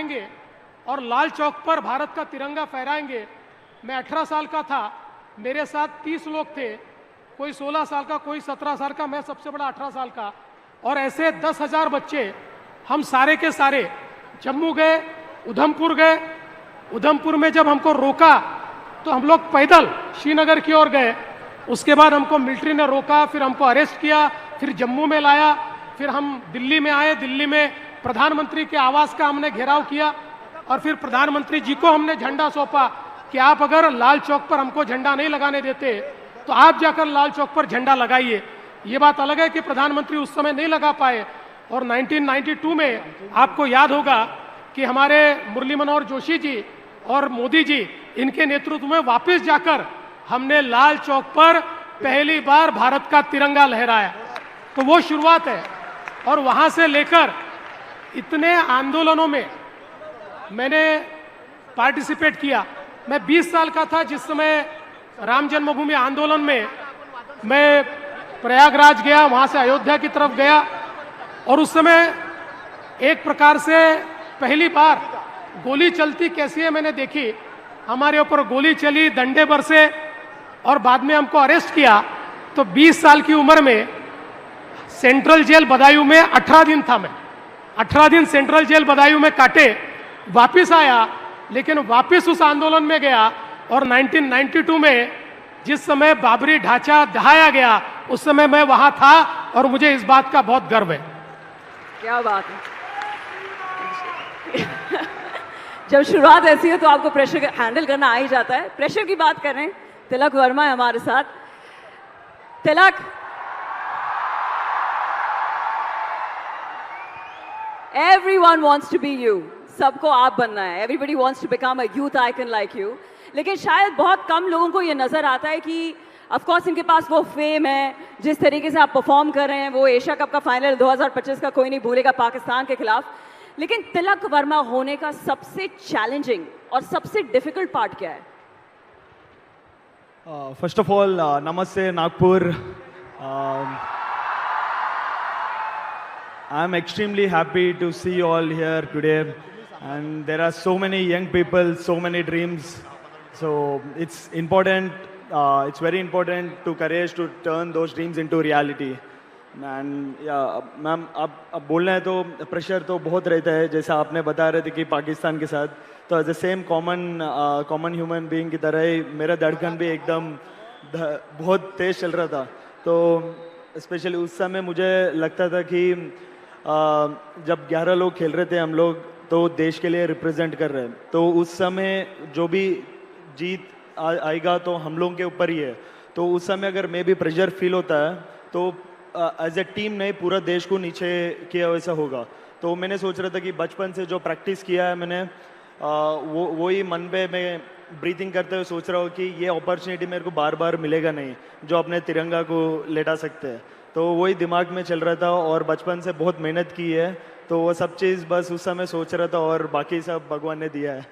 उठाएंगे और लाल चौक पर भारत का तिरंगा फहराएंगे। मैं 18 साल का था, मेरे साथ 30 लोग थे, कोई 16 साल का, कोई 17 साल का, मैं सबसे बड़ा 18 साल का, और ऐसे 10,000 बच्चे हम सारे के सारे जम्मू गए, उधमपुर गए। उधमपुर में जब हमको रोका तो हम लोग पैदल श्रीनगर की ओर गए। उसके बाद हमको मिलिट्री ने रोका, फिर हमको अरेस्ट किया, फिर जम्मू में लाया, फिर हम दिल्ली में आए। दिल्ली में प्रधानमंत्री के आवास का हमने घेराव किया और फिर प्रधानमंत्री जी को हमने झंडा सौंपा कि आप अगर लाल चौक पर हमको झंडा नहीं लगाने देते तो आप जाकर लाल चौक पर झंडा लगाइए। ये बात अलग है कि प्रधानमंत्री उस समय नहीं लगा पाए। और 1992 में आपको याद होगा कि हमारे मुरली मनोहर जोशी जी और मोदी जी, इनके नेतृत्व में वापस जाकर हमने लाल चौक पर पहली बार भारत का तिरंगा लहराया। तो वो शुरुआत है। और वहां से लेकर इतने आंदोलनों में मैंने पार्टिसिपेट किया। मैं 20 साल का था जिस समय राम जन्मभूमि आंदोलन में मैं प्रयागराज गया, वहां से अयोध्या की तरफ गया, और उस समय एक प्रकार से पहली बार गोली चलती कैसी है मैंने देखी। हमारे ऊपर गोली चली, डंडे बरसे, और बाद में हमको अरेस्ट किया। तो 20 साल की उम्र में सेंट्रल जेल बदायूं में 18 दिन था। मैं 18 दिन सेंट्रल जेल बदायूं में काटे, वापिस आया, लेकिन वापिस उस आंदोलन में गया। और 1992 में जिस समय बाबरी ढांचा ढहाया गया, उस समय मैं वहां था और मुझे इस बात का बहुत गर्व है। क्या बात है। जब शुरुआत ऐसी है तो आपको प्रेशर हैंडल करना आ ही जाता है। प्रेशर की बात कर रहे हैं, तिलक वर्मा है हमारे साथ। तिलक, everyone wants to be you, सबको आप बनना है। Everybody wants to become a youth icon like you। लेकिन शायद बहुत कम लोगों को ये नजर आता है कि ऑफ कोर्स इनके पास वो फेम है, जिस तरीके से आप परफॉर्म कर रहे हैं, वो एशिया कप का फाइनल 2025 का कोई नहीं भूलेगा पाकिस्तान के खिलाफ। लेकिन तिलक वर्मा होने का सबसे चैलेंजिंग और सबसे डिफिकल्ट पार्ट क्या है? फर्स्ट ऑफ ऑल नमस्ते Nagpur. I am extremely happy to see you all here today, and there are so many young people, so many dreams. So it's important, it's very important to courage to turn those dreams into reality. And ma'am अब बोलना है तो pressure तो बहुत रहता है, जैसा आपने बता रहे थे कि पाकिस्तान के साथ, तो as a same common human being की तरह ही मेरा धड़कन भी एकदम बहुत तेज चल रहा था। तो स्पेशली उस समय मुझे लगता था कि जब 11 लोग खेल रहे थे हम लोग, तो देश के लिए रिप्रेजेंट कर रहे हैं, तो उस समय जो भी जीत आएगा तो हम लोगों के ऊपर ही है। तो उस समय अगर मैं भी प्रेशर फील होता है तो एज ए टीम नहीं, पूरा देश को नीचे किया वैसा होगा। तो मैंने सोच रहा था कि बचपन से जो प्रैक्टिस किया है मैंने, वो ही मन पे मैं ब्रीथिंग करते हुए सोच रहा हूँ कि ये अपॉर्चुनिटी मेरे को बार बार मिलेगा नहीं, जो अपने तिरंगा को लेटा सकते हैं। तो वही दिमाग में चल रहा था और बचपन से बहुत मेहनत की है, तो वो सब चीज़ बस उस समय सोच रहा था और बाकी सब भगवान ने दिया है।